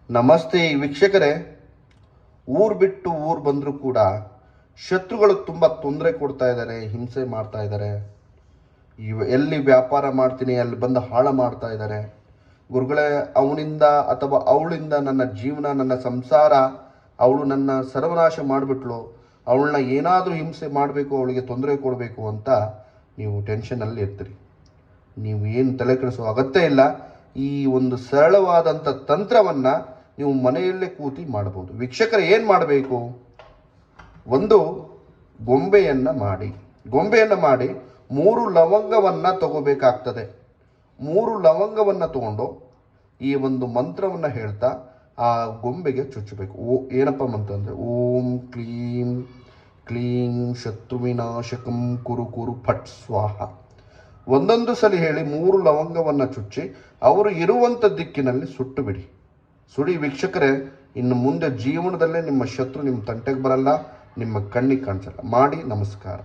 ನಮಸ್ತೆ ವೀಕ್ಷಕರೇ. ಊರು ಬಿಟ್ಟು ಊರು ಬಂದರೂ ಕೂಡ ಶತ್ರುಗಳು ತುಂಬ ತೊಂದರೆ ಕೊಡ್ತಾ ಇದ್ದಾರೆ, ಹಿಂಸೆ ಮಾಡ್ತಾ ಇದ್ದಾರೆ. ಎಲ್ಲಿ ವ್ಯಾಪಾರ ಮಾಡ್ತೀನಿ ಅಲ್ಲಿ ಬಂದು ಹಾಳು ಮಾಡ್ತಾ ಇದ್ದಾರೆ. ಗುರುಗಳೇ, ಅವನಿಂದ ಅಥವಾ ಅವಳಿಂದ ನನ್ನ ಜೀವನ, ನನ್ನ ಸಂಸಾರ, ಅವಳು ನನ್ನ ಸರ್ವನಾಶ ಮಾಡಿಬಿಟ್ಲು, ಅವಳನ್ನ ಏನಾದರೂ ಹಿಂಸೆ ಮಾಡಬೇಕು, ಅವಳಿಗೆ ತೊಂದರೆ ಕೊಡಬೇಕು ಅಂತ ನೀವು ಟೆನ್ಷನಲ್ಲಿ ಇರ್ತೀರಿ. ನೀವು ಏನು ತಲೆ ಕೆಡಿಸೋ ಅಗತ್ಯ ಇಲ್ಲ. ಈ ಒಂದು ಸರಳವಾದಂಥ ತಂತ್ರವನ್ನು ನೀವು ಮನೆಯಲ್ಲೇ ಕೂತಿ ಮಾಡಬಹುದು. ವೀಕ್ಷಕರು, ಏನು ಮಾಡಬೇಕು? ಒಂದು ಗೊಂಬೆಯನ್ನು ಮಾಡಿ 3 ಲವಂಗವನ್ನು ತಗೋಬೇಕಾಗ್ತದೆ. 3 ಲವಂಗವನ್ನು ತಗೊಂಡು ಈ ಒಂದು ಮಂತ್ರವನ್ನು ಹೇಳ್ತಾ ಆ ಗೊಂಬೆಗೆ ಚುಚ್ಚಬೇಕು. ಏನಪ್ಪ ಮಂತ್ರ ಅಂದರೆ, ಓಂ ಕ್ಲೀಂ ಕ್ಲೀಂ ಶತ್ರುವಿನಾಶಕಂ ಕುರು ಕುರು ಫಟ್ ಸ್ವಾಹ. ಒಂದೊಂದು ಸಲ ಹೇಳಿ 3 ಲವಂಗವನ್ನು ಚುಚ್ಚಿ ಅವರು ಇರುವಂಥ ದಿಕ್ಕಿನಲ್ಲಿ ಸುಟ್ಟು ಬಿಡಿ. ಸುಡಿ ವೀಕ್ಷಕರೇ, ಇನ್ನು ಮುಂದೆ ಜೀವನದಲ್ಲೇ ನಿಮ್ಮ ಶತ್ರು ನಿಮ್ಮ ತಂಟೆಗೆ ಬರಲ್ಲ, ನಿಮ್ಮ ಕಣ್ಣಿಗೆ ಕಾಣಿಸಲ್ಲ. ಮಾಡಿ. ನಮಸ್ಕಾರ.